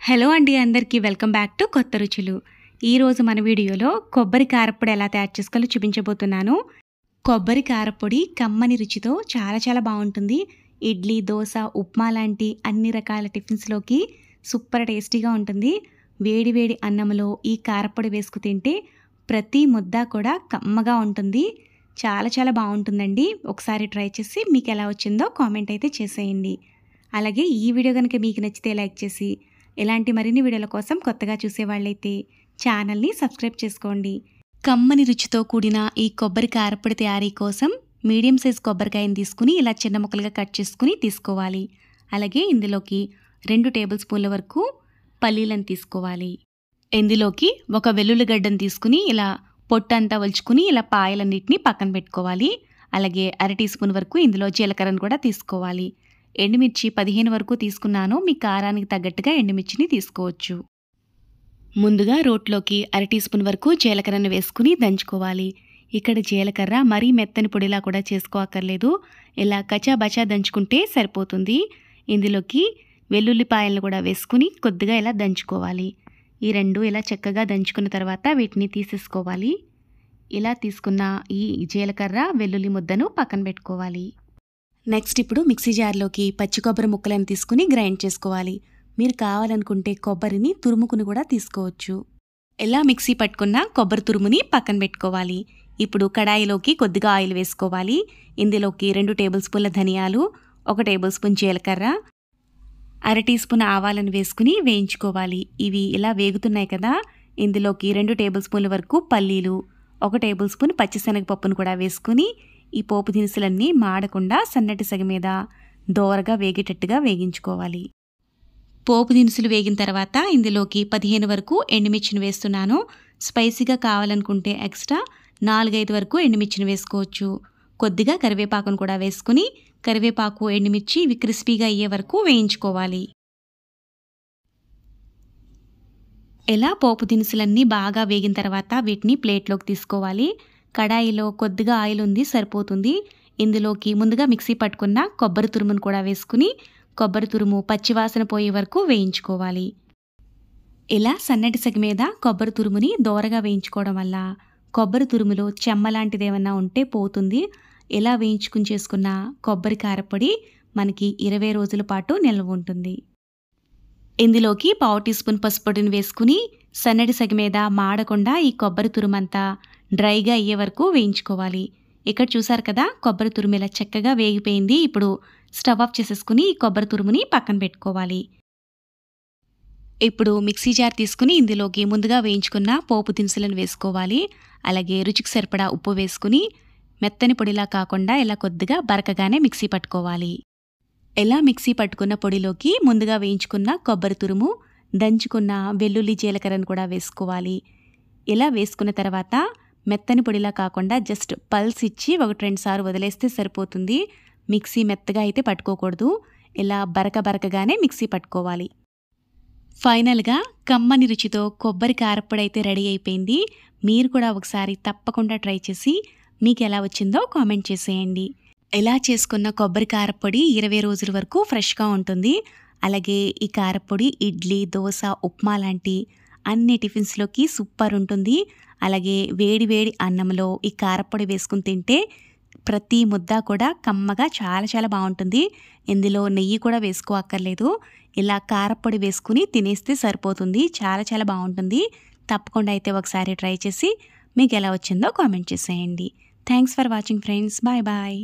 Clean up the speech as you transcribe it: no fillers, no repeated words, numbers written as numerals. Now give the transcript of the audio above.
Hello అండి, అందరికీ welcome back to కొత్త రుచులు. ఈరోజు మన వీడియోలో కొబ్బరి కారప్పొడి ఎలా తయారు చేసుకోవాలో చూపించబోతున్నాను. కొబ్బరి కారప్పొడి కమ్మని రుచితో చాలా బాగుంటుంది. ఇడ్లీ, దోశ, ఉప్మా లాంటి అన్ని రకాల టిఫిన్స్లోకి సూపర్ టేస్టీగా ఉంటుంది. వేడి వేడి అన్నంలో ఈ కారప్పొడి వేసుకు తింటే ప్రతి ముద్ద కూడా కమ్మగా ఉంటుంది. చాలా బాగుంటుందండి. ఒకసారి ట్రై చేసి మీకు ఎలా వచ్చిందో కామెంట్ అయితే చేసేయండి. అలాగే ఈ వీడియో కనుక మీకు నచ్చితే లైక్ చేసి ఇలాంటి మరిన్ని వీడియోల కోసం కొత్తగా చూసేవాళ్ళైతే ఛానల్ని సబ్స్క్రైబ్ చేసుకోండి. కమ్మని రుచితో కూడిన ఈ కొబ్బరి కారప్పొడి తయారీ కోసం మీడియం సైజ్ కొబ్బరికాయని తీసుకుని ఇలా చిన్న ముక్కలుగా కట్ చేసుకుని తీసుకోవాలి. అలాగే ఇందులోకి 2 టేబుల్ స్పూన్ల వరకు పల్లీలను తీసుకోవాలి. ఇందులోకి ఒక వెల్లుల్లిగడ్డను తీసుకుని ఇలా పొట్టంతా వలుచుకుని ఇలా పాయలన్నిటిని పక్కన పెట్టుకోవాలి. అలాగే 1/2 టీ స్పూన్ వరకు ఇందులో జీలకర్రను కూడా తీసుకోవాలి. ఎండుమిర్చి 15 వరకు తీసుకున్నాను. మీ కారానికి తగ్గట్టుగా ఎండుమిర్చిని తీసుకోవచ్చు. ముందుగా రోట్లోకి 1/2 టీ స్పూన్ వరకు జీలకర్రను వేసుకుని దంచుకోవాలి. ఇక్కడ జీలకర్ర మరీ మెత్తని పొడిలా కూడా చేసుకోక్కర్లేదు. ఇలా కచాబచా దంచుకుంటే సరిపోతుంది. ఇందులోకి వెల్లుల్లిపాయలను కూడా వేసుకుని కొద్దిగా ఇలా దంచుకోవాలి. ఈ రెండు ఇలా చక్కగా దంచుకున్న తర్వాత వీటిని తీసేసుకోవాలి. ఇలా తీసుకున్న ఈ జీలకర్ర వెల్లుల్లి ముద్దను పక్కన పెట్టుకోవాలి. నెక్స్ట్ ఇప్పుడు మిక్సీ జార్లోకి పచ్చి కొబ్బరి ముక్కలను తీసుకుని గ్రైండ్ చేసుకోవాలి. మీరు కావాలనుకుంటే కొబ్బరిని తురుముకుని కూడా తీసుకోవచ్చు. ఇలా మిక్సీ పట్టుకున్న కొబ్బరి తురుముని పక్కన పెట్టుకోవాలి. ఇప్పుడు కడాయిలోకి కొద్దిగా ఆయిల్ వేసుకోవాలి. ఇందులోకి 2 టేబుల్ స్పూన్ల ధనియాలు, 1 టేబుల్ స్పూన్ జీలకర్ర, 1/2 టీ స్పూన్ ఆవాలను వేసుకుని వేయించుకోవాలి. ఇవి ఇలా వేగుతున్నాయి కదా, ఇందులోకి 2 టేబుల్ స్పూన్ల వరకు పల్లీలు, 1 టేబుల్ స్పూన్ పచ్చిశనగపప్పును కూడా వేసుకుని ఈ పోపు దినుసులన్నీ మాడకుండా సన్నటి సెగ మీద దోరగా వేగేటట్టుగా వేగించుకోవాలి. పోపు దినుసులు వేగిన తర్వాత ఇందులోకి 15 వరకు ఎండుమిర్చిని వేస్తున్నాను. స్పైసీగా కావాలనుకుంటే ఎక్స్ట్రా 4-5 వరకు ఎండుమిర్చిని వేసుకోవచ్చు. కొద్దిగా కరివేపాకును కూడా వేసుకుని కరివేపాకు, ఎండుమిర్చి ఇవి క్రిస్పీగా అయ్యే వరకు వేయించుకోవాలి. ఇలా పోపు దినుసులన్నీ బాగా వేగిన తర్వాత వీటిని ప్లేట్లోకి తీసుకోవాలి. కడాయిలో కొద్దిగా ఆయిల్ ఉంది, సరిపోతుంది. ఇందులోకి ముందుగా మిక్సీ పట్టుకున్న కొబ్బరి తురుమును కూడా వేసుకుని కొబ్బరి తురుము పచ్చివాసన పోయే వరకు వేయించుకోవాలి. ఇలా సన్నటి సెగ మీద కొబ్బరి తురుముని దోరగా వేయించుకోవడం వల్ల కొబ్బరి తురుములో చెమ్మ లాంటిది ఏమన్నా ఉంటే పోతుంది. ఇలా వేయించుకుని చేసుకున్న కొబ్బరి కారప్పొడి మనకి 20 రోజుల పాటు నిల్వ ఉంటుంది. ఇందులోకి 1/4 టీ స్పూన్ పసుపు పొడిని వేసుకుని సన్నటి సెగ మీద మాడకుండా ఈ కొబ్బరి తురుమంతా డ్రైగా అయ్యే వరకు వేయించుకోవాలి. ఇక్కడ చూసారు కదా, కొబ్బరి తురుము ఇలా చక్కగా వేగిపోయింది. ఇప్పుడు స్టవ్ ఆఫ్ చేసేసుకుని ఈ కొబ్బరి తురుముని పక్కన పెట్టుకోవాలి. ఇప్పుడు మిక్సీ జార్ తీసుకుని ఇందులోకి ముందుగా వేయించుకున్న పోపు దినుసులను వేసుకోవాలి. అలాగే రుచికి సరిపడా ఉప్పు వేసుకుని మెత్తని పొడిలా కాకుండా ఇలా కొద్దిగా బరకగానే మిక్సీ పట్టుకోవాలి. ఇలా మిక్సీ పట్టుకున్న పొడిలోకి ముందుగా వేయించుకున్న కొబ్బరి తురుము, దంచుకున్న వెల్లుల్లి, జీలకర్రను కూడా వేసుకోవాలి. ఇలా వేసుకున్న తర్వాత మెత్తని పొడిలా కాకుండా జస్ట్ పల్స్ ఇచ్చి 1-2 సార్లు వదిలేస్తే సరిపోతుంది. మిక్సీ మెత్తగా అయితే పట్టుకోకూడదు. ఇలా బరకగానే మిక్సీ పట్టుకోవాలి. ఫైనల్గా కమ్మని రుచితో కొబ్బరి కారప్పొడి అయితే రెడీ అయిపోయింది. మీరు కూడా ఒకసారి తప్పకుండా ట్రై చేసి మీకు ఎలా వచ్చిందో కామెంట్ చేసేయండి. ఇలా చేసుకున్న కొబ్బరి కారప్పొడి 20 రోజుల వరకు ఫ్రెష్గా ఉంటుంది. అలాగే ఈ కారప్పొడి ఇడ్లీ, దోశ, ఉప్మా లాంటి అన్ని టిఫిన్స్లోకి సూపర్ ఉంటుంది. అలాగే వేడి అన్నంలో ఈ కారప్పొడి వేసుకుని తింటే ప్రతి ముద్ద కూడా కమ్మగా చాలా బాగుంటుంది. ఇందులో నెయ్యి కూడా వేసుకోక్కర్లేదు. ఇలా కారప్పొడి వేసుకుని తినేస్తే సరిపోతుంది. చాలా బాగుంటుంది. తప్పకుండా అయితే ఒకసారి ట్రై చేసి మీకు ఎలా వచ్చిందో కామెంట్ చేసేయండి. Thanks for watching friends. Bye.